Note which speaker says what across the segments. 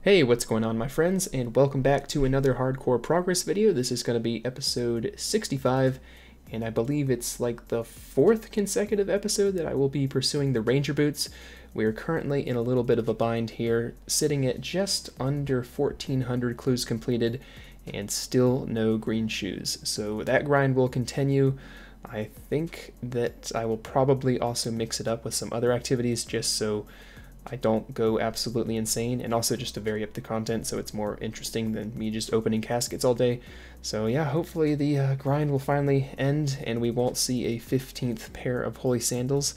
Speaker 1: Hey, what's going on, my friends, and welcome back to another Hardcore Progress video. This is going to be episode 65, and I believe it's like the fourth consecutive episode that I will be pursuing the Ranger boots. We are currently in a little bit of a bind here, sitting at just under 1,400 clues completed, and still no green shoes. So that grind will continue. I think that I will probably also mix it up with some other activities just so I don't go absolutely insane, and also just to vary up the content so it's more interesting than me just opening caskets all day. So yeah, hopefully the grind will finally end and we won't see a 15th pair of holy sandals.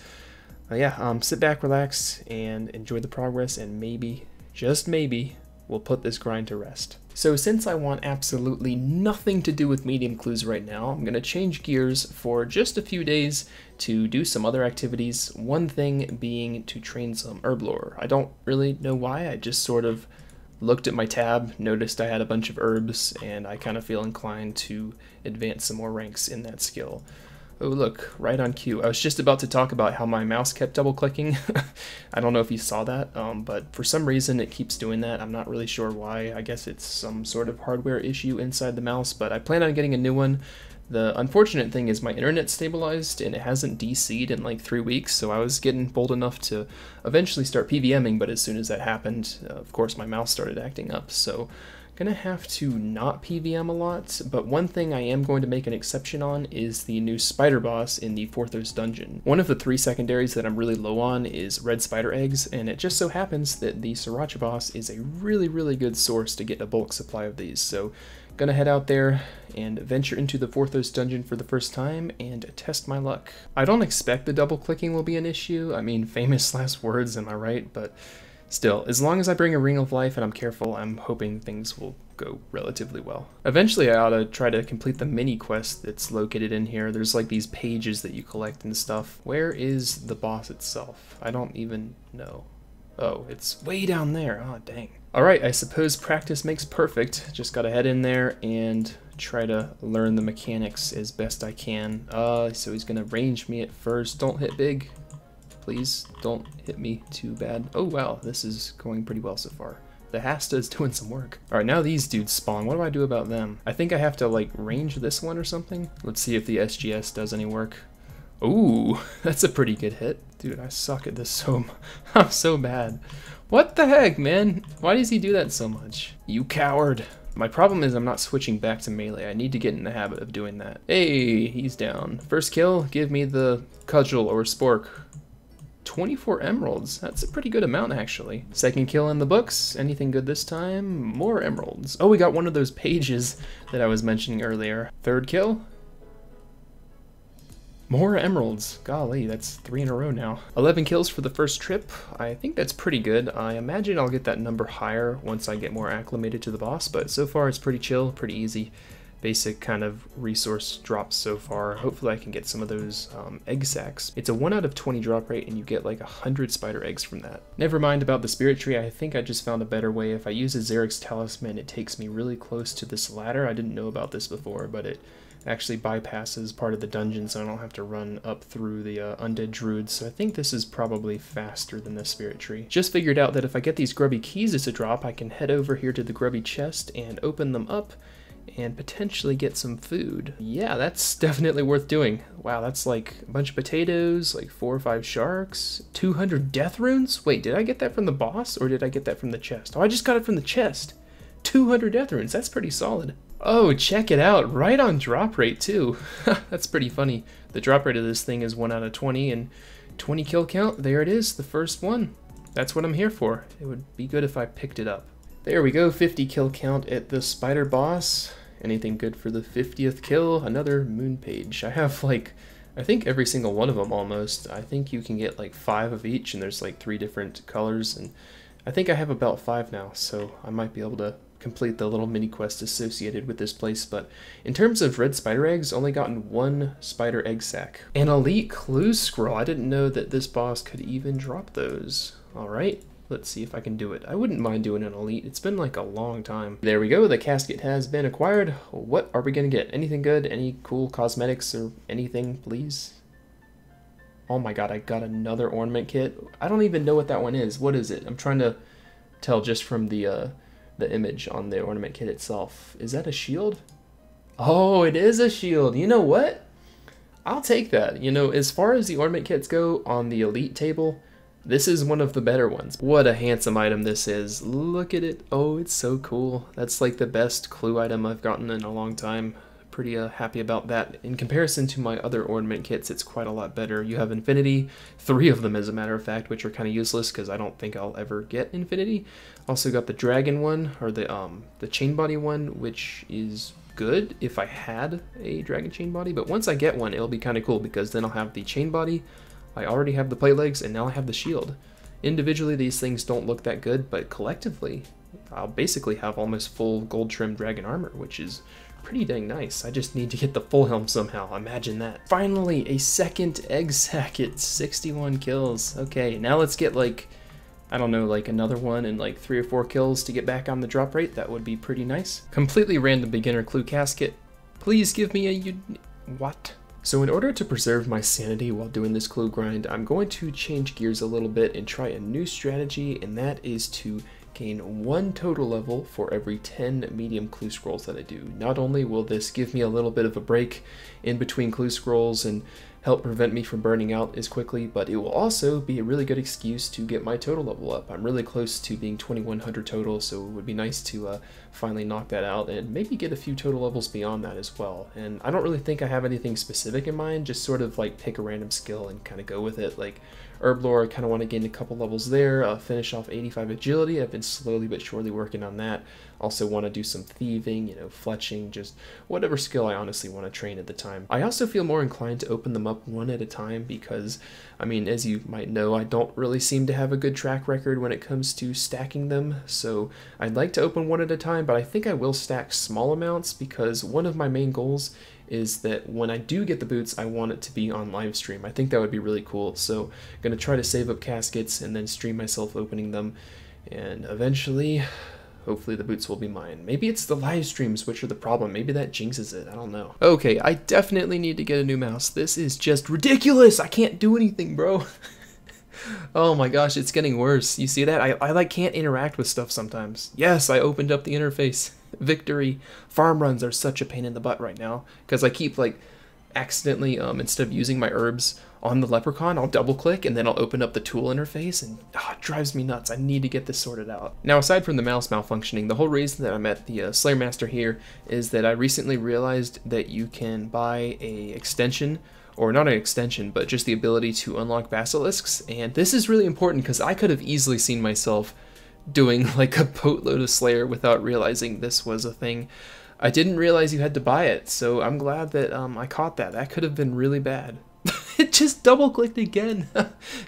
Speaker 1: Sit back, relax, and enjoy the progress, and maybe, just maybe, we'll put this grind to rest. So since I want absolutely nothing to do with medium clues right now, I'm going to change gears for just a few days to do some other activities, one thing being to train some herb lore. I don't really know why, I just sort of looked at my tab, noticed I had a bunch of herbs, and I kind of feel inclined to advance some more ranks in that skill. Oh look, right on cue. I was just about to talk about how my mouse kept double clicking. I don't know if you saw that, but for some reason it keeps doing that. I'm not really sure why. I guess it's some sort of hardware issue inside the mouse, but I plan on getting a new one. The unfortunate thing is my internet stabilized and it hasn't DC'd in like 3 weeks, so I was getting bold enough to eventually start PVMing, but as soon as that happened, of course my mouse started acting up, so gonna have to not PVM a lot, but one thing I am going to make an exception on is the new spider boss in the Forthos dungeon. One of the 3 secondaries that I'm really low on is red spider eggs, and it just so happens that the Sriracha boss is a really good source to get a bulk supply of these, so gonna head out there and venture into the Forthos dungeon for the first time and test my luck. I don't expect the double clicking will be an issue. I mean, famous last words, am I right? But still, as long as I bring a Ring of Life and I'm careful, I'm hoping things will go relatively well. Eventually I ought to try to complete the mini quest that's located in here. There's like these pages that you collect and stuff. Where is the boss itself? I don't even know. Oh, it's way down there. Oh, dang. Alright, I suppose practice makes perfect. Just gotta head in there and try to learn the mechanics as best I can. So he's gonna range me at first. Don't hit big. Please don't hit me too bad. Oh wow, this is going pretty well so far. The Hasta is doing some work. Alright, now these dudes spawn. What do I do about them? I think I have to like range this one or something. Let's see if the SGS does any work. Ooh, that's a pretty good hit. Dude, I suck at this so I'm so bad. What the heck, man? Why does he do that so much? You coward. My problem is I'm not switching back to melee. I need to get in the habit of doing that. Hey, he's down. First kill, give me the cudgel or spork. 24 emeralds. That's a pretty good amount, actually. Second kill in the books. Anything good this time? More emeralds. Oh, we got one of those pages that I was mentioning earlier. Third kill. More emeralds. Golly, that's 3 in a row now. 11 kills for the first trip. I think that's pretty good. I imagine I'll get that number higher once I get more acclimated to the boss, but so far it's pretty chill, pretty easy. Basic kind of resource drops so far. Hopefully I can get some of those egg sacs. It's a 1 out of 20 drop rate and you get like 100 spider eggs from that. Never mind about the spirit tree. I think I just found a better way. If I use a Xeric's talisman, it takes me really close to this ladder. I didn't know about this before, but it actually bypasses part of the dungeon, so I don't have to run up through the undead druids, so I think this is probably faster than the spirit tree. Just figured out that if I get these grubby keys as a drop, I can head over here to the grubby chest and open them up and potentially get some food. Yeah, that's definitely worth doing. Wow, that's like a bunch of potatoes, like 4 or 5 sharks, 200 death runes? Wait, did I get that from the boss or did I get that from the chest? Oh, I just got it from the chest. 200 death runes, that's pretty solid. Oh, check it out, right on drop rate too. That's pretty funny. The drop rate of this thing is 1 out of 20 and 20 kill count. There it is, the first one. That's what I'm here for. It would be good if I picked it up. There we go, 50 kill count at the spider boss. Anything good for the 50th kill? Another moon page. I have like, I think every single one of them almost. I think you can get like 5 of each and there's like 3 different colors, and I think I have about 5 now, so I might be able to complete the little mini quest associated with this place. But in terms of red spider eggs, only gotten 1 spider egg sac. An elite clue scroll. I didn't know that this boss could even drop those. Alright, let's see if I can do it. I wouldn't mind doing an elite. It's been like a long time. There we go, the casket has been acquired. What are we gonna get? Anything good? Any cool cosmetics or anything, please? Oh my god, I got another ornament kit. I don't even know what that one is. What is it? I'm trying to tell just from the image on the ornament kit itself. Is that a shield? Oh, it is a shield. You know what? I'll take that. You know, as far as the ornament kits go on the elite table, this is one of the better ones. What a handsome item this is. Look at it. Oh, it's so cool. That's like the best clue item I've gotten in a long time. Pretty happy about that. In comparison to my other ornament kits, it's quite a lot better. You have Infinity, 3 of them as a matter of fact, which are kind of useless because I don't think I'll ever get Infinity. Also got the Dragon one, or the Chain Body one, which is good if I had a Dragon Chain Body, but once I get one, it'll be kind of cool because then I'll have the Chain Body, I already have the plate legs, and now I have the shield. Individually, these things don't look that good, but collectively, I'll basically have almost full gold trimmed dragon armor, which is pretty dang nice. I just need to get the full helm somehow. Imagine that. Finally, a second egg sack at 61 kills. Okay, now let's get like, I don't know, like another one and like 3 or 4 kills to get back on the drop rate. That would be pretty nice. Completely random beginner clue casket. Please give me a what? So in order to preserve my sanity while doing this clue grind, I'm going to change gears a little bit and try a new strategy, and that is to gain 1 total level for every 10 medium clue scrolls that I do. Not only will this give me a little bit of a break in between clue scrolls and help prevent me from burning out as quickly, but it will also be a really good excuse to get my total level up. I'm really close to being 2100 total, so it would be nice to finally knock that out and maybe get a few total levels beyond that as well. And I don't really think I have anything specific in mind, just sort of like pick a random skill and kind of go with it. Like Herblore, I kind of want to gain a couple levels there, finish off 85 agility. I've been slowly but surely working on that. Also want to do some thieving, you know, fletching, just whatever skill I honestly want to train at the time. I also feel more inclined to open them up one at a time because, I mean, as you might know, I don't really seem to have a good track record when it comes to stacking them. So I'd like to open one at a time, but I think I will stack small amounts because one of my main goals is that when I do get the boots, I want it to be on live stream. I think that would be really cool. So I'm going to try to save up caskets and then stream myself opening them. And eventually, hopefully the boots will be mine. Maybe it's the live streams which are the problem. Maybe that jinxes it. I don't know. Okay, I definitely need to get a new mouse. This is just ridiculous. I can't do anything, bro. Oh my gosh, it's getting worse. You see that? I like can't interact with stuff sometimes. Yes, I opened up the interface. Victory. Farm runs are such a pain in the butt right now because I keep like accidentally instead of using my herbs on the leprechaun, I'll double click and then I'll open up the tool interface, and it drives me nuts. I need to get this sorted out. Now, aside from the mouse malfunctioning, the whole reason that I'm at the Slayer Master here is that I recently realized that you can buy a extension, or not an extension, but just the ability to unlock basilisks, and this is really important because I could have easily seen myself doing like a boatload of Slayer without realizing this was a thing. I didn't realize you had to buy it, so I'm glad that I caught that. That could have been really bad. It just double clicked again.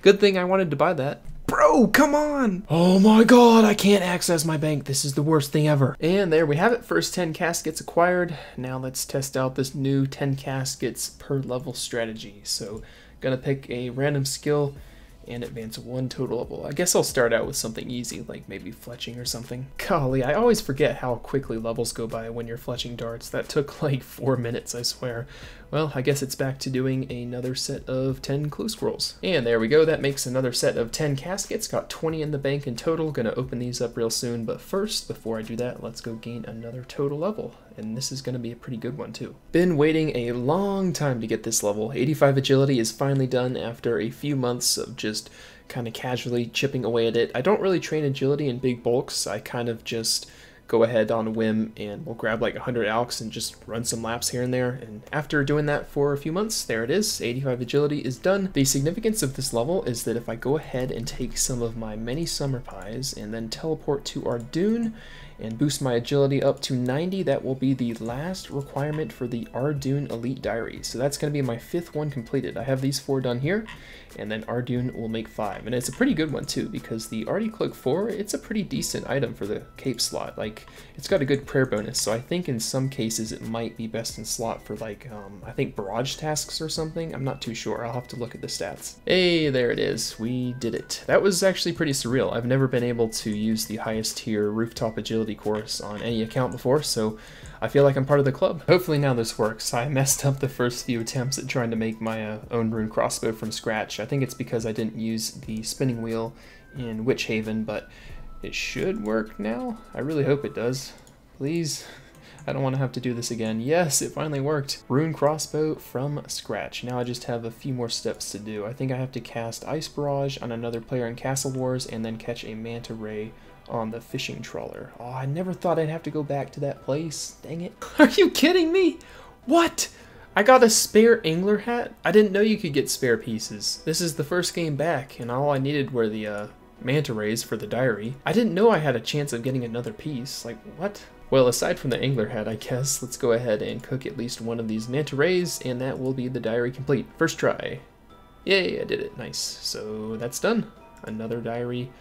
Speaker 1: Good thing I wanted to buy that. Bro, come on! Oh my god, I can't access my bank. This is the worst thing ever. And there we have it. First 10 caskets acquired. Now let's test out this new 10 caskets per level strategy. So, gonna pick a random skill and advance 1 total level. I guess I'll start out with something easy, like maybe fletching or something. Golly, I always forget how quickly levels go by when you're fletching darts. That took like 4 minutes, I swear. Well, I guess it's back to doing another set of 10 clue scrolls. And there we go, that makes another set of 10 caskets. Got 20 in the bank in total. Gonna open these up real soon, but first, before I do that, let's go gain another total level. And this is gonna be a pretty good one too. Been waiting a long time to get this level. 85 agility is finally done after a few months of just kind of casually chipping away at it. I don't really train agility in big bulks. I kind of just go ahead on a whim and we'll grab like 100 alks and just run some laps here and there. And after doing that for a few months, there it is. 85 agility is done. The significance of this level is that if I go ahead and take some of my many summer pies and then teleport to our dune and boost my agility up to 90, that will be the last requirement for the Ardune Elite Diary. So that's going to be my 5th one completed. I have these 4 done here, and then Ardune will make 5. And it's a pretty good one too, because the Ardy Cloak 4, it's a pretty decent item for the cape slot. Like, it's got a good prayer bonus, so I think in some cases it might be best in slot for like, I think barrage tasks or something. I'm not too sure. I'll have to look at the stats. Hey, there it is. We did it. That was actually pretty surreal. I've never been able to use the highest tier rooftop agility course on any account before, so I feel like I'm part of the club. Hopefully now this works. I messed up the first few attempts at trying to make my own rune crossbow from scratch. I think it's because I didn't use the spinning wheel in Witch Haven, but It should work now. I really hope it does. Please. I don't want to have to do this again. Yes, it finally worked. Rune crossbow from scratch. Now I just have a few more steps to do. I think I have to cast Ice Barrage on another player in Castle Wars and then catch a Manta Ray on the fishing trawler. Oh, I never thought I'd have to go back to that place. Dang it. Are you kidding me? What? I got a spare angler hat? I didn't know you could get spare pieces. This is the first game back, and all I needed were the manta rays for the diary. I didn't know I had a chance of getting another piece. Like, what? Well, aside from the angler hat, I guess, let's go ahead and cook at least one of these manta rays, and that will be the diary complete. First try. Yay, I did it. Nice. So that's done. Another diary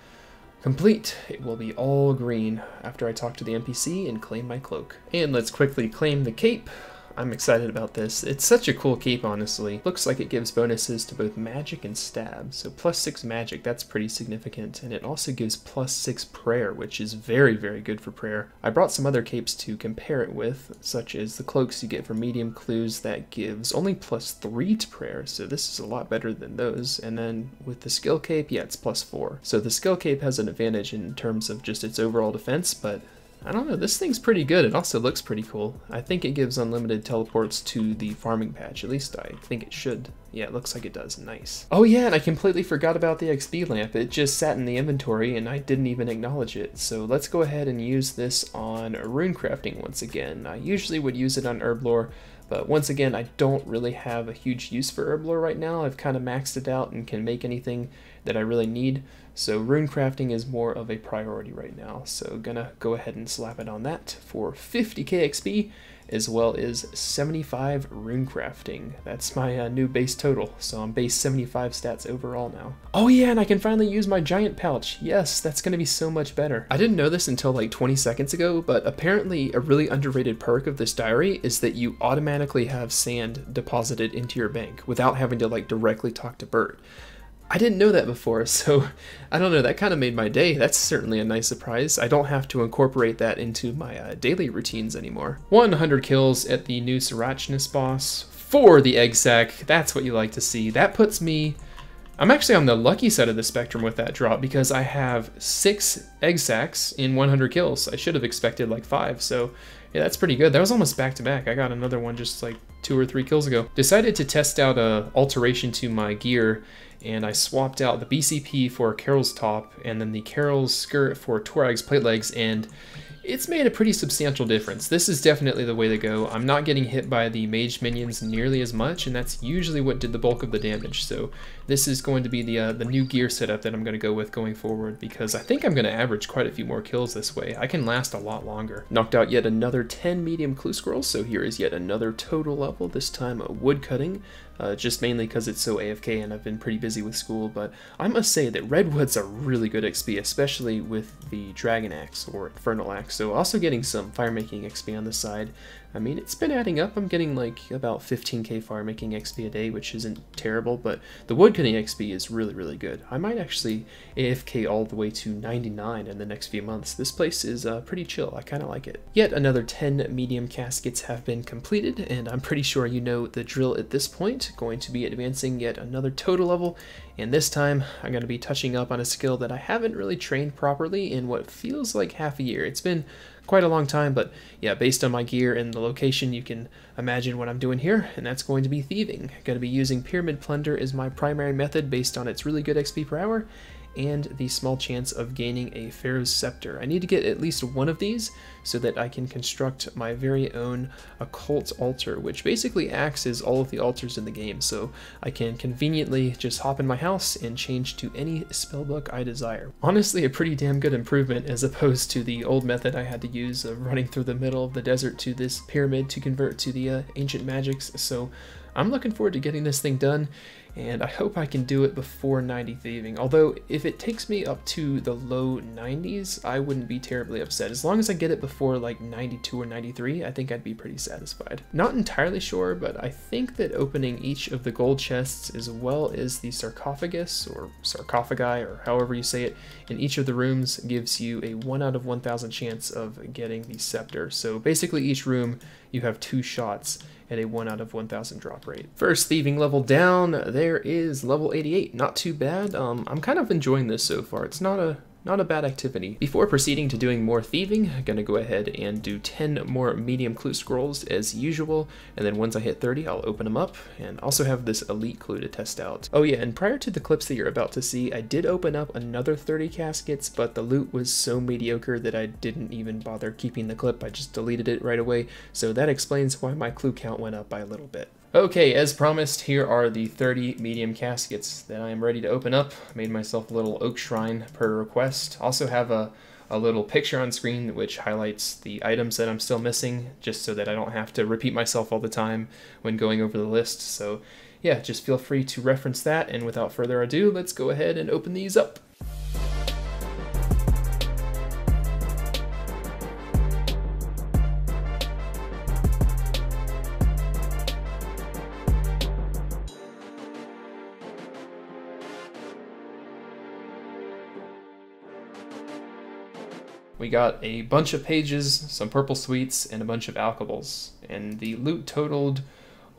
Speaker 1: complete. It will be all green after I talk to the NPC and claim my cloak. And let's quickly claim the cape. I'm excited about this. It's such a cool cape, honestly. Looks like it gives bonuses to both magic and stab. So +6 magic, that's pretty significant. And it also gives +6 prayer, which is very, very good for prayer. I brought some other capes to compare it with, such as the cloaks you get for medium clues that gives only +3 to prayer. So this is a lot better than those. And then with the skill cape, yeah, it's +4. So the skill cape has an advantage in terms of just its overall defense, but I don't know, this thing's pretty good. It also looks pretty cool. I think it gives unlimited teleports to the farming patch. At least I think it should. Yeah, it looks like it does. Nice. Oh yeah, and I completely forgot about the XP lamp. It just sat in the inventory and I didn't even acknowledge it. So let's go ahead and use this on rune crafting once again. I usually would use it on herblore, but once again, I don't really have a huge use for herblore right now. I've kind of maxed it out and can make anything that I really need. So rune crafting is more of a priority right now. So gonna go ahead and slap it on that for 50k XP, as well as 75 rune crafting. That's my new base total. So I'm base 75 stats overall now. Oh yeah, and I can finally use my giant pouch. Yes, that's gonna be so much better. I didn't know this until like 20 seconds ago, but apparently a really underrated perk of this diary is that you automatically have sand deposited into your bank without having to like directly talk to Bert. I didn't know that before, so I don't know, that kind of made my day. That's certainly a nice surprise. I don't have to incorporate that into my daily routines anymore. 100 kills at the new Srirachanis boss for the egg sack. That's what you like to see. That puts me, I'm actually on the lucky side of the spectrum with that drop because I have 6 egg sacks in 100 kills. I should have expected like 5, so yeah, that's pretty good. That was almost back to back. I got another one just like 2 or 3 kills ago. Decided to test out a alteration to my gear, and I swapped out the BCP for Carol's top and then the Carol's skirt for Tuarag's plate legs, and it's made a pretty substantial difference. This is definitely the way to go. I'm not getting hit by the mage minions nearly as much, and that's usually what did the bulk of the damage. So this is going to be the new gear setup that I'm going to go with going forward, because I think I'm going to average quite a few more kills this way. I can last a lot longer. Knocked out yet another 10 medium clue scrolls, so here is yet another total level, this time wood cutting. Just mainly because it's so AFK and I've been pretty busy with school, but I must say that redwoods are really good XP, especially with the dragon axe or infernal axe. So also getting some fire making XP on the side. I mean, it's been adding up. I'm getting like about 15k fire making XP a day, which isn't terrible, but the wood cutting XP is really, really good. I might actually AFK all the way to 99 in the next few months. This place is pretty chill. I kind of like it. Yet another 10 medium caskets have been completed, and I'm pretty sure you know the drill at this point. Going to be advancing yet another total level, and this time I'm going to be touching up on a skill that I haven't really trained properly in what feels like half a year. It's been quite a long time, but yeah, based on my gear and the location, you can imagine what I'm doing here, and that's going to be thieving. I'm going to be using Pyramid Plunder as my primary method based on its really good XP per hour and the small chance of gaining a Pharaoh's Scepter. I need to get at least one of these so that I can construct my very own occult altar, which basically acts as all of the altars in the game, so I can conveniently just hop in my house and change to any spellbook I desire. Honestly, a pretty damn good improvement as opposed to the old method I had to use of running through the middle of the desert to this pyramid to convert to the ancient magics, so I'm looking forward to getting this thing done, and I hope I can do it before 90 thieving. Although, if it takes me up to the low 90s, I wouldn't be terribly upset. As long as I get it before like 92 or 93, I think I'd be pretty satisfied. Not entirely sure, but I think that opening each of the gold chests as well as the sarcophagus, or sarcophagi, or however you say it, in each of the rooms gives you a 1 out of 1,000 chance of getting the scepter. So basically each room you have 2 shots at a 1 out of 1,000 drop rate. First thieving level down, there is level 88. Not too bad. I'm kind of enjoying this so far. It's not a not a bad activity. Before proceeding to doing more thieving, I'm gonna go ahead and do 10 more medium clue scrolls as usual, and then once I hit 30, I'll open them up, and also have this elite clue to test out. Oh yeah, and prior to the clips that you're about to see, I did open up another 30 caskets, but the loot was so mediocre that I didn't even bother keeping the clip. I just deleted it right away, so that explains why my clue count went up by a little bit. Okay, as promised, here are the 30 medium caskets that I am ready to open up. Made myself a little oak shrine per request. Also have a little picture on screen which highlights the items that I'm still missing, just so that I don't have to repeat myself all the time when going over the list. So yeah, just feel free to reference that, and without further ado, let's go ahead and open these up. We got a bunch of pages, some purple sweets, and a bunch of alcohols, and the loot totaled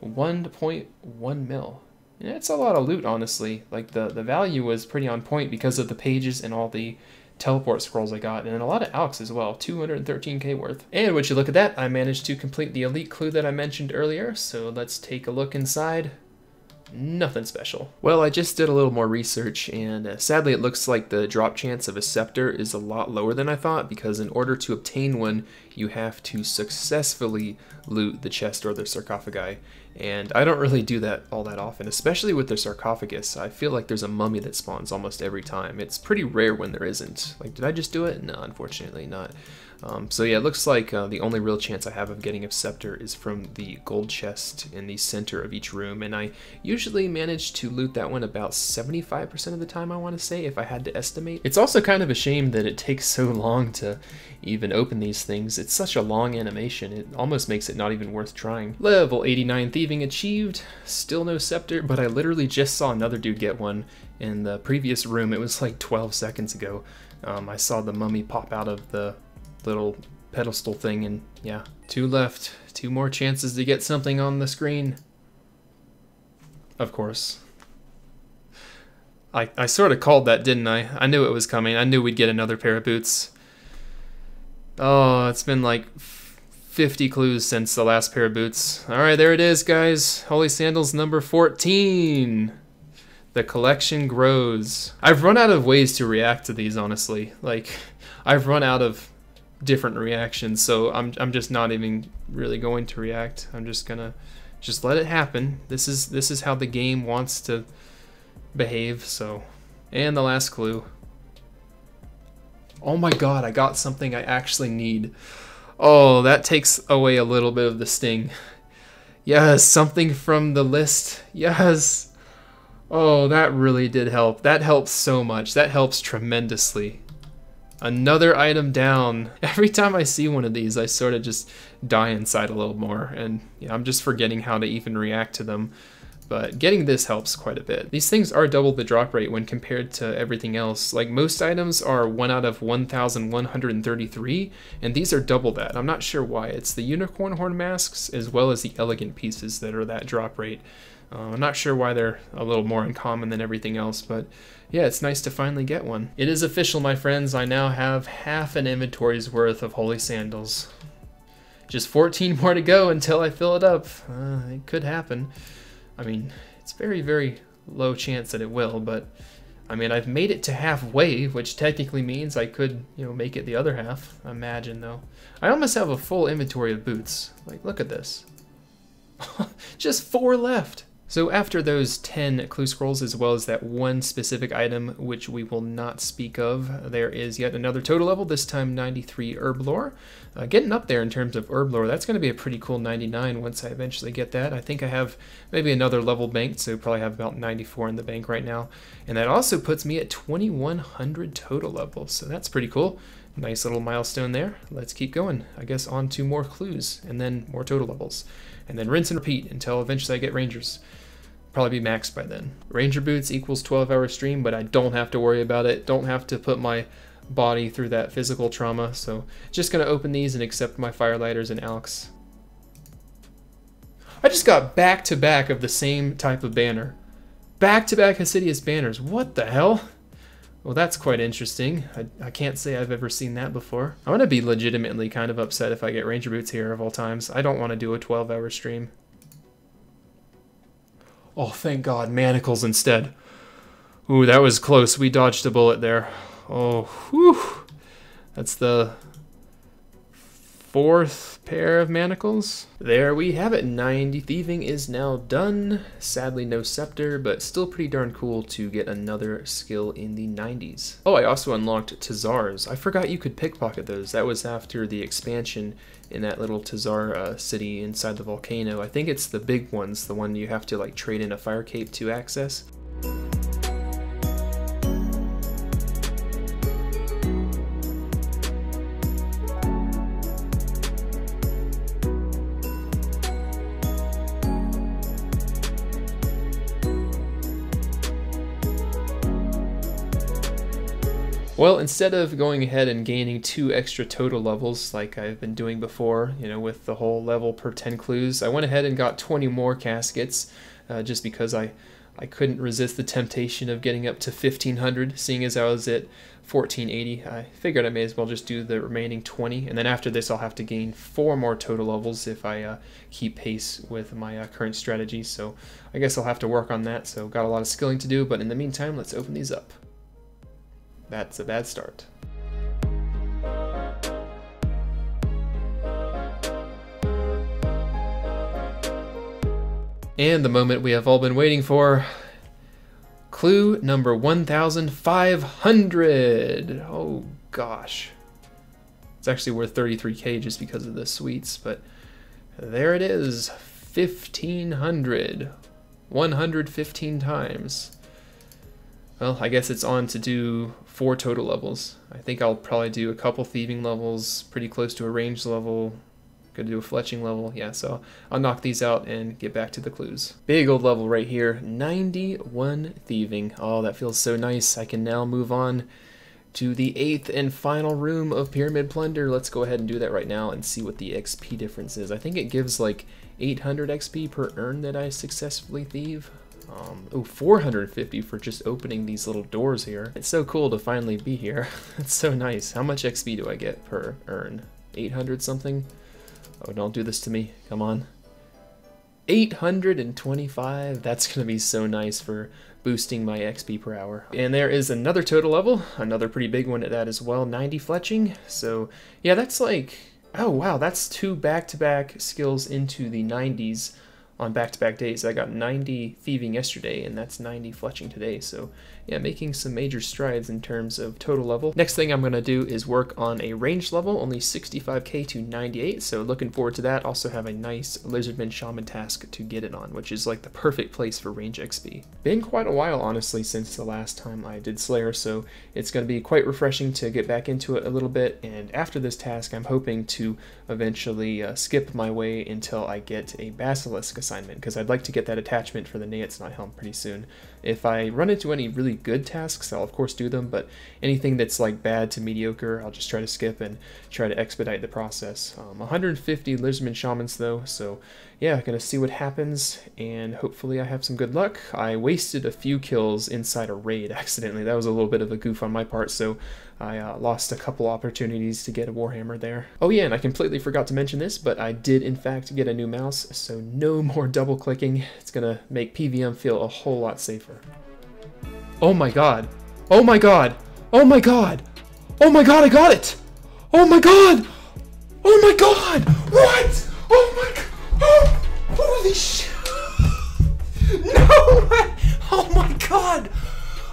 Speaker 1: 1.1 mil. Yeah, it's a lot of loot, honestly. Like, the value was pretty on point because of the pages and all the teleport scrolls I got, and a lot of alks as well, 213k worth. And would you look at that, I managed to complete the elite clue that I mentioned earlier, so let's take a look inside. Nothing special. Well, I just did a little more research, and sadly it looks like the drop chance of a scepter is a lot lower than I thought, because in order to obtain one, you have to successfully loot the chest or the sarcophagi, and I don't really do that all that often, especially with the sarcophagus. I feel like there's a mummy that spawns almost every time. It's pretty rare when there isn't. Like, did I just do it? No, unfortunately not. So yeah, it looks like the only real chance I have of getting a scepter is from the gold chest in the center of each room, and I usually manage to loot that one about 75% of the time, I want to say, if I had to estimate. It's also kind of a shame that it takes so long to even open these things. It's such a long animation, it almost makes it not even worth trying. Level 89 thieving achieved, still no scepter, but I literally just saw another dude get one in the previous room. It was like 12 seconds ago. I saw the mummy pop out of the little pedestal thing, and yeah, 2 left. 2 more chances to get something on the screen. Of course. I sort of called that, didn't I? I knew it was coming. I knew we'd get another pair of boots. Oh, it's been like 50 clues since the last pair of boots. Alright, there it is, guys. Holy Sandals number 14. The collection grows. I've run out of ways to react to these, honestly. Like, I've run out of different reactions, so I'm just not even really going to react. I'm just gonna let it happen. This is how the game wants to behave. So, and the last clue. Oh my god, I got something I actually need. Oh, that takes away a little bit of the sting. Yes, something from the list. Yes. Oh, that really did help. That helps so much. That helps tremendously. Another item down. Every time I see one of these, I sort of just die inside a little more, and yeah, I'm just forgetting how to even react to them. But getting this helps quite a bit. These things are double the drop rate when compared to everything else. Like, most items are 1 out of 1,133, and these are double that. I'm not sure why. It's the unicorn horn masks as well as the elegant pieces that are that drop rate. I'm not sure why they're a little more uncommon than everything else, but yeah, it's nice to finally get one. It is official, my friends. I now have half an inventory's worth of holy sandals. Just 14 more to go until I fill it up. It could happen. I mean, it's very, very low chance that it will, but I mean, I've made it to halfway, which technically means I could, make it the other half. Imagine, though. I almost have a full inventory of boots. Like, look at this. Just 4 left. So after those 10 clue scrolls, as well as that one specific item which we will not speak of, there is yet another total level, this time 93 herb lore. Getting up there in terms of herb lore, that's going to be a pretty cool 99 once I eventually get that. I think I have maybe another level banked, so probably have about 94 in the bank right now. And that also puts me at 2100 total levels, so that's pretty cool. Nice little milestone there. Let's keep going. I guess on to more clues, and then more total levels. And then rinse and repeat until eventually I get Rangers. Probably be maxed by then. Ranger boots equals 12-hour stream, but I don't have to worry about it. Don't have to put my body through that physical trauma, so just gonna open these and accept my firelighters and alks. I just got back-to-back of the same type of banner. Back-to-back Hasidius banners. What the hell? Well, that's quite interesting. I can't say I've ever seen that before. I'm gonna be legitimately kind of upset if I get Ranger Boots here of all times. I don't want to do a 12-hour stream. Oh, thank God, manacles instead. Ooh, that was close. We dodged a bullet there. Oh, whew. That's the 4th pair of manacles. There we have it. 90 thieving is now done. Sadly no scepter, but still pretty darn cool to get another skill in the 90s. Oh, I also unlocked Tazars. I forgot you could pickpocket those. That was after the expansion in that little Tazar city inside the volcano. I think it's the big ones, the one you have to like trade in a fire cape to access. Well, instead of going ahead and gaining 2 extra total levels like I've been doing before, you know, with the whole level per 10 clues, I went ahead and got 20 more caskets just because I couldn't resist the temptation of getting up to 1500, seeing as I was at 1480. I figured I may as well just do the remaining 20, and then after this I'll have to gain 4 more total levels if I keep pace with my current strategy, so I guess I'll have to work on that. So got a lot of skilling to do, but in the meantime, let's open these up. That's a bad start. And the moment we have all been waiting for. Clue number 1500. Oh gosh. It's actually worth 33k just because of the sweets, but there it is. 1500. 115 times. Well, I guess it's on to do 4 total levels. I think I'll probably do a couple thieving levels, pretty close to a range level. Gonna do a fletching level, yeah, so I'll knock these out and get back to the clues. Big old level right here, 91 thieving. Oh, that feels so nice. I can now move on to the 8th and final room of Pyramid Plunder. Let's go ahead and do that right now and see what the XP difference is. I think it gives like 800 XP per urn that I successfully thieve. Oh, 450 for just opening these little doors here. It's so cool to finally be here. It's so nice. How much XP do I get per urn? 800 something? Oh, don't do this to me. Come on. 825. That's going to be so nice for boosting my XP per hour. And there is another total level. Another pretty big one at that as well. 90 fletching. So, yeah, that's like... Oh, wow. That's 2 back-to-back skills into the 90s. On back-to-back days. I got 90 thieving yesterday, and that's 90 fletching today, so yeah, making some major strides in terms of total level. Next thing I'm going to do is work on a range level, only 65k to 98, so looking forward to that. Also have a nice Lizardman Shaman task to get it on, which is like the perfect place for range XP. Been quite a while, honestly, since the last time I did Slayer, so it's going to be quite refreshing to get back into it a little bit, and after this task I'm hoping to eventually skip my way until I get a Basilisk assignment, because I'd like to get that attachment for the Neatsnot helm pretty soon. If I run into any really good tasks, I'll of course do them, but anything that's like bad to mediocre, I'll just try to skip and try to expedite the process. 150 Lizardman Shamans though, so yeah, gonna see what happens, and hopefully I have some good luck. I wasted a few kills inside a raid accidentally. That was a little bit of a goof on my part, so I lost a couple opportunities to get a Warhammer there. Oh yeah, and I completely forgot to mention this, but I did in fact get a new mouse, so no more double clicking. It's gonna make PVM feel a whole lot safer. Oh my god! Oh my god! Oh my god! Oh my god, I got it! Oh my god! Oh my god! What? Oh my god! Oh, holy shit! No way! Oh my god!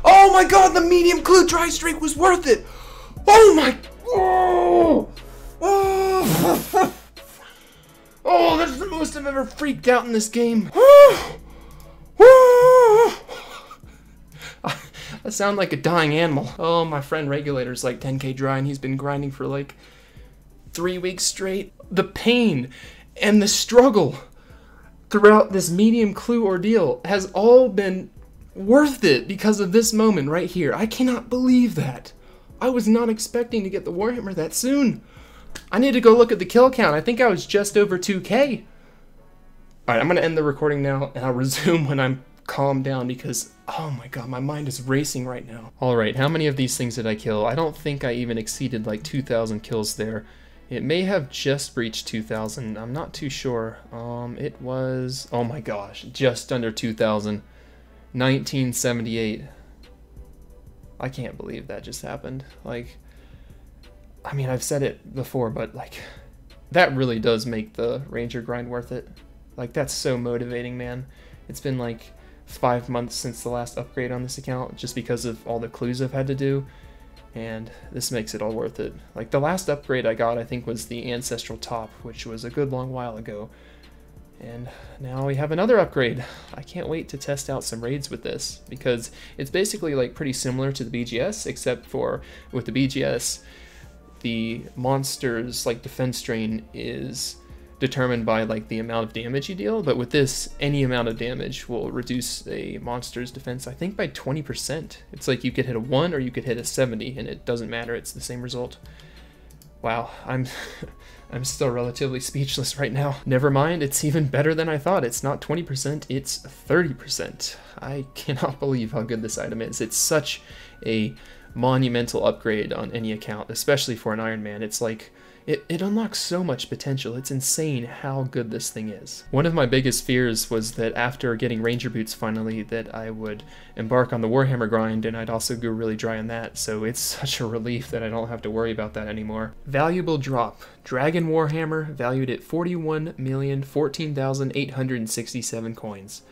Speaker 1: Oh my god, the medium clue dry streak was worth it! Oh my... Oh! Oh! Oh, that's the most I've ever freaked out in this game. I sound like a dying animal. Oh, my friend Regulator's like 10k dry and he's been grinding for like 3 weeks straight. The pain and the struggle throughout this medium clue ordeal has all been worth it because of this moment right here. I cannot believe that. I was not expecting to get the Warhammer that soon. I need to go look at the kill count. I think I was just over 2k. Alright, I'm going to end the recording now and I'll resume when I'm calmed down because Oh my god, my mind is racing right now. Alright, how many of these things did I kill? I don't think I even exceeded like 2,000 kills there. It may have just reached 2,000. I'm not too sure. It was... Oh my gosh, just under 2,000. 1978. I can't believe that just happened. Like, I mean, I've said it before, but like, that really does make the Ranger grind worth it. Like, that's so motivating, man. It's been like 5 months since the last upgrade on this account, just because of all the clues I've had to do, and this makes it all worth it. Like, the last upgrade I got, I think, was the Ancestral Top, which was a good long while ago. And now we have another upgrade. I can't wait to test out some raids with this, because it's basically like pretty similar to the BGS, except for with the BGS, the monster's like defense drain is determined by like the amount of damage you deal, but with this, any amount of damage will reduce a monster's defense, I think, by 20%. It's like you could hit a 1 or you could hit a 70, and it doesn't matter, it's the same result. Wow, I'm still relatively speechless right now. Never mind, it's even better than I thought. It's not 20%, it's 30%. I cannot believe how good this item is. It's such a monumental upgrade on any account, especially for an Ironman. It's like, it unlocks so much potential. It's insane how good this thing is. One of my biggest fears was that after getting Ranger boots finally, that I would embark on the Warhammer grind and I'd also go really dry on that, so it's such a relief that I don't have to worry about that anymore. Valuable drop. Dragon Warhammer, valued at 41,014,867 coins.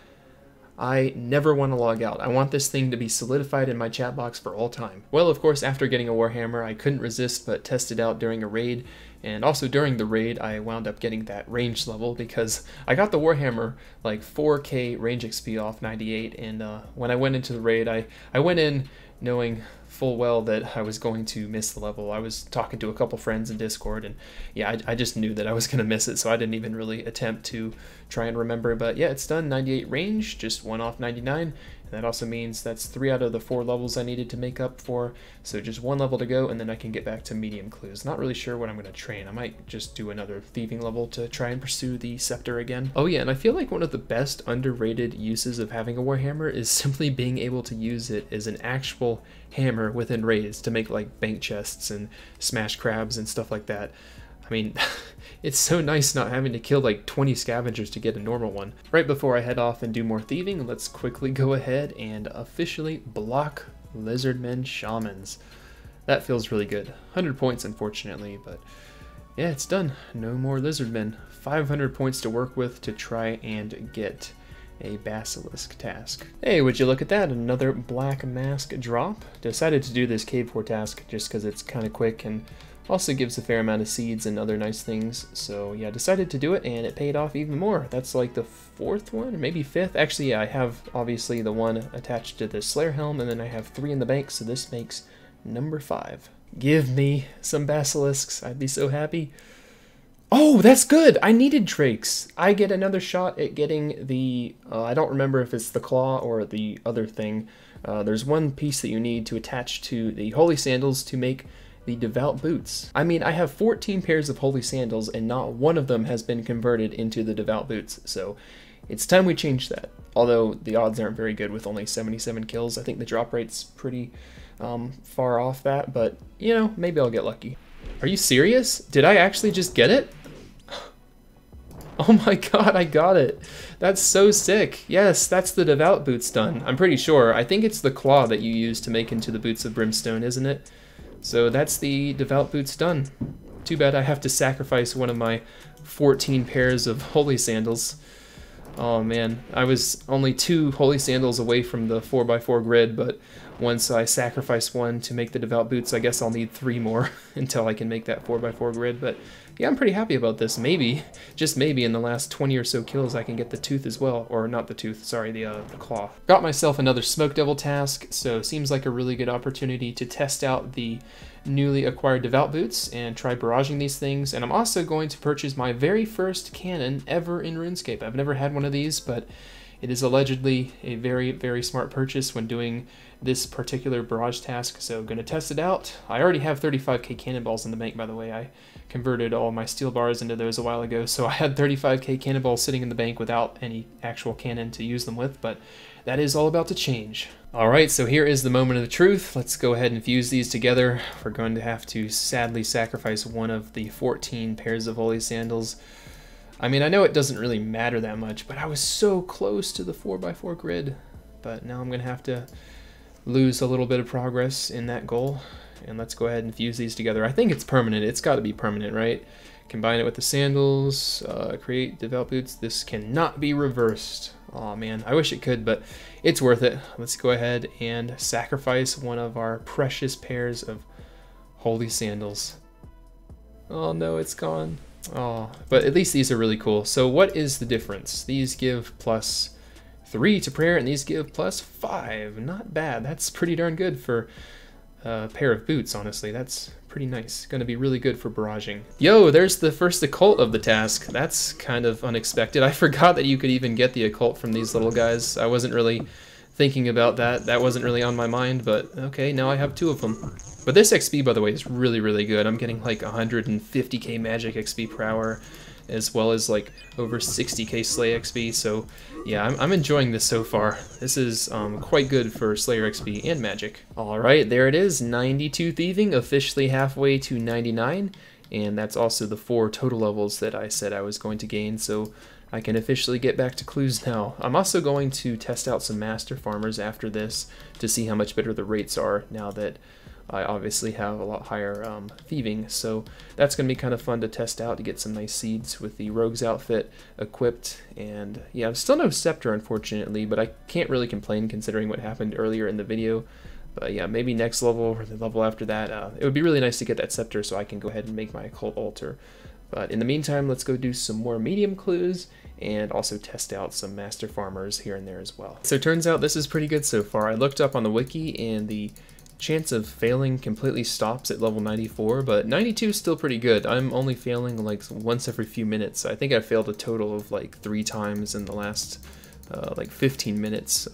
Speaker 1: I never want to log out. I want this thing to be solidified in my chat box for all time. Well, of course, after getting a Warhammer, I couldn't resist but test it out during a raid, and also during the raid, I wound up getting that range level because I got the Warhammer like 4k range XP off 98, and when I went into the raid, I went in knowing full well that I was going to miss the level. I was talking to a couple friends in Discord, and yeah, I just knew that I was going to miss it, so I didn't even really attempt to try and remember. But yeah, it's done. 98 range, just 1 off 99, and that also means that's 3 out of the 4 levels I needed to make up for, so just 1 level to go, and then I can get back to medium clues. Not really sure what I'm going to train. I might just do another thieving level to try and pursue the scepter again. Oh yeah, and I feel like one of the best underrated uses of having a Warhammer is simply being able to use it as an actual hammer within raids to make like bank chests and smash crabs and stuff like that. I mean, it's so nice not having to kill like 20 scavengers to get a normal one. Right before I head off and do more thieving, let's quickly go ahead and officially block Lizardmen Shamans. That feels really good. 100 points, unfortunately, but yeah, it's done. No more Lizardmen. 500 points to work with to try and get a basilisk task. Hey, would you look at that? Another black mask drop. Decided to do this cave core task just because it's kind of quick and also gives a fair amount of seeds and other nice things. So yeah, decided to do it, and it paid off even more. That's like the 4th one, or maybe 5th. Actually, yeah, I have obviously the one attached to the Slayer helm, and then I have 3 in the bank, so this makes number 5. Give me some basilisks. I'd be so happy. Oh, that's good! I needed Drakes. I get another shot at getting the, I don't remember if it's the claw or the other thing. There's one piece that you need to attach to the holy sandals to make the devout boots. I mean, I have 14 pairs of holy sandals and not one of them has been converted into the devout boots, so it's time we change that. Although the odds aren't very good with only 77 kills. I think the drop rate's pretty far off that, but you know, maybe I'll get lucky. Are you serious? Did I actually just get it? Oh my god, I got it. That's so sick. Yes, that's the devout boots done. I'm pretty sure. I think it's the claw that you use to make into the boots of brimstone, isn't it? So that's the devout boots done. Too bad I have to sacrifice one of my 14 pairs of holy sandals. Oh man, I was only 2 holy sandals away from the 4x4 grid, but once I sacrifice one to make the devout boots, I guess I'll need 3 more until I can make that 4x4 grid. But yeah, I'm pretty happy about this. Maybe, just maybe, in the last 20 or so kills I can get the tooth as well. Or not the tooth, sorry, the claw. Got myself another Smoke Devil task, so seems like a really good opportunity to test out the newly acquired devout boots and try barraging these things. And I'm also going to purchase my very first cannon ever in RuneScape. I've never had one of these, but it is allegedly a very, very smart purchase when doing this particular barrage task, so gonna test it out. I already have 35k cannonballs in the bank, by the way. I converted all my steel bars into those a while ago, so I had 35k cannonballs sitting in the bank without any actual cannon to use them with, but that is all about to change. Alright, so here is the moment of the truth. Let's go ahead and fuse these together. We're going to have to sadly sacrifice one of the 14 pairs of holy sandals. I mean, I know it doesn't really matter that much, but I was so close to the 4x4 grid. But now I'm going to have to lose a little bit of progress in that goal. And let's go ahead and fuse these together. I think it's permanent. It's got to be permanent, right? Combine it with the sandals, create develop boots. This cannot be reversed. Oh man, I wish it could, but it's worth it. Let's go ahead and sacrifice one of our precious pairs of holy sandals. Oh no, it's gone. Oh, but at least these are really cool. So what is the difference? These give +3 to prayer, and these give +5. Not bad. That's pretty darn good for a pair of boots, honestly. That's pretty nice. Gonna be really good for barraging. Yo, there's the first occult of the task. That's kind of unexpected. I forgot that you could even get the occult from these little guys. I wasn't really thinking about that. That wasn't really on my mind, but okay, now I have 2 of them. But this XP, by the way, is really, really good. I'm getting like 150k magic XP per hour, as well as like over 60k Slay XP, so yeah, I'm enjoying this so far. This is quite good for Slayer XP and magic. Alright, there it is, 92 thieving, officially halfway to 99, and that's also the 4 total levels that I said I was going to gain, so I can officially get back to clues now. I'm also going to test out some master farmers after this to see how much better the rates are now that I obviously have a lot higher thieving, so that's going to be kind of fun to test out to get some nice seeds with the rogue's outfit equipped. And yeah, I'm still no scepter unfortunately, but I can't really complain considering what happened earlier in the video. But yeah, maybe next level or the level after that, it would be really nice to get that scepter so I can go ahead and make my occult altar. But in the meantime, let's go do some more medium clues and also test out some master farmers here and there as well. So it turns out this is pretty good so far. I looked up on the wiki and the chance of failing completely stops at level 94, but 92 is still pretty good. I'm only failing like once every few minutes. I think I failed a total of like 3 times in the last like 15 minutes.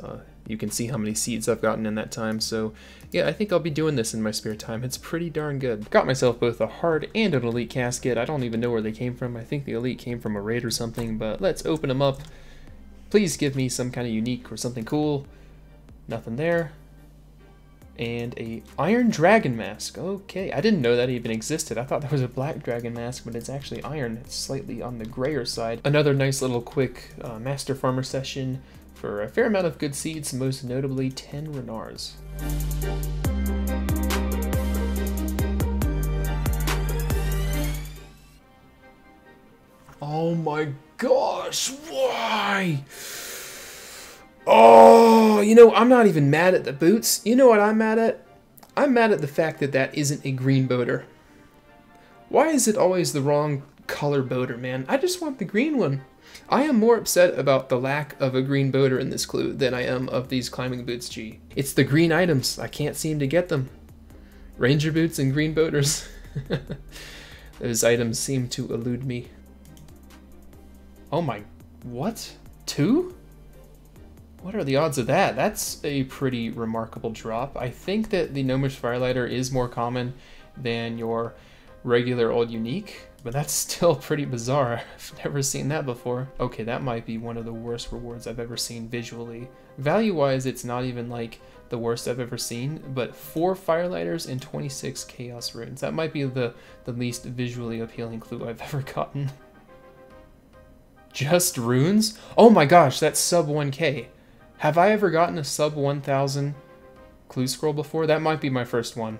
Speaker 1: You can see how many seeds I've gotten in that time, so yeah, I think I'll be doing this in my spare time. It's pretty darn good. Got myself both a hard and an elite casket. I don't even know where they came from. I think the elite came from a raid or something, but let's open them up. Please give me some kind of unique or something cool. Nothing there. And a iron dragon mask. Okay, I didn't know that even existed. I thought that was a black dragon mask, but it's actually iron. It's slightly on the grayer side. Another nice little quick master farmer session for a fair amount of good seeds, most notably 10 renars. Oh my gosh, why? Oh, you know, I'm not even mad at the boots. You know what I'm mad at? I'm mad at the fact that that isn't a green boater. Why is it always the wrong color boater, man? I just want the green one. I am more upset about the lack of a green boater in this clue than I am of these climbing boots, G. It's the green items. I can't seem to get them. Ranger boots and green boaters. Those items seem to elude me. Oh my, what? 2? What are the odds of that? That's a pretty remarkable drop. I think that the Gnomish Firelighter is more common than your regular old unique, but that's still pretty bizarre. I've never seen that before. Okay, that might be one of the worst rewards I've ever seen visually. Value-wise, it's not even like the worst I've ever seen, but 4 Firelighters and 26 Chaos Runes. That might be the least visually appealing clue I've ever gotten. Just runes? Oh my gosh, that's sub 1k. Have I ever gotten a sub 1000 clue scroll before? That might be my first one.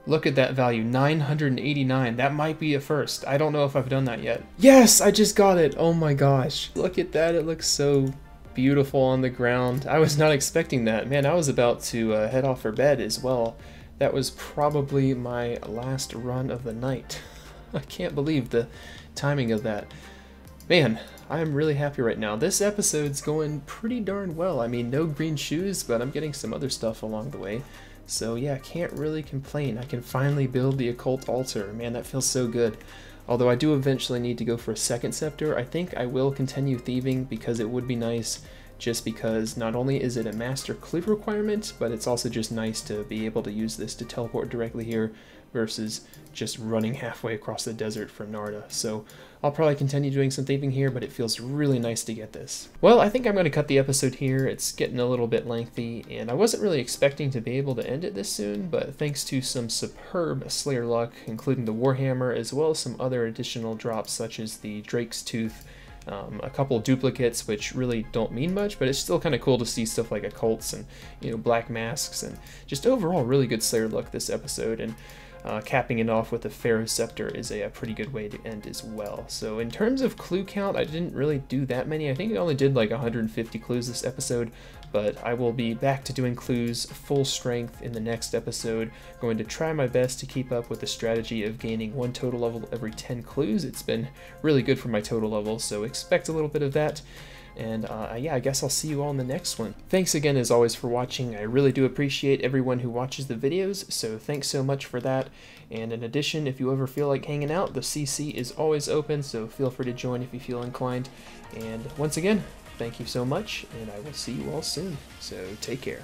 Speaker 1: Look at that value, 989. That might be a first. I don't know if I've done that yet. Yes, I just got it. Oh my gosh. Look at that. It looks so beautiful on the ground. I was not expecting that. Man, I was about to head off for bed as well. That was probably my last run of the night. I can't believe the timing of that. Man, I'm really happy right now. This episode's going pretty darn well. I mean, no green shoes, but I'm getting some other stuff along the way. So yeah, can't really complain. I can finally build the occult altar. Man, that feels so good. Although I do eventually need to go for a second scepter, I think I will continue thieving because it would be nice just because not only is it a master clue requirement, but it's also just nice to be able to use this to teleport directly here versus just running halfway across the desert for Narda. So I'll probably continue doing some thieving here, but it feels really nice to get this. Well, I think I'm going to cut the episode here. It's getting a little bit lengthy, and I wasn't really expecting to be able to end it this soon, but thanks to some superb Slayer luck, including the Warhammer, as well as some other additional drops such as the Drake's Tooth, a couple duplicates, which really don't mean much, but it's still kind of cool to see stuff like occults and, you know, black masks, and just overall really good Slayer luck this episode. And capping it off with the Pharaoh Scepter is a pretty good way to end as well. So in terms of clue count, I didn't really do that many. I think I only did like 150 clues this episode, but I will be back to doing clues full strength in the next episode. Going to try my best to keep up with the strategy of gaining 1 total level every 10 clues. It's been really good for my total level, so expect a little bit of that. And yeah, I guess I'll see you all in the next one. Thanks again, as always, for watching. I really do appreciate everyone who watches the videos, so thanks so much for that. And in addition, if you ever feel like hanging out, the CC is always open, so feel free to join if you feel inclined. And once again, thank you so much, and I will see you all soon. So take care.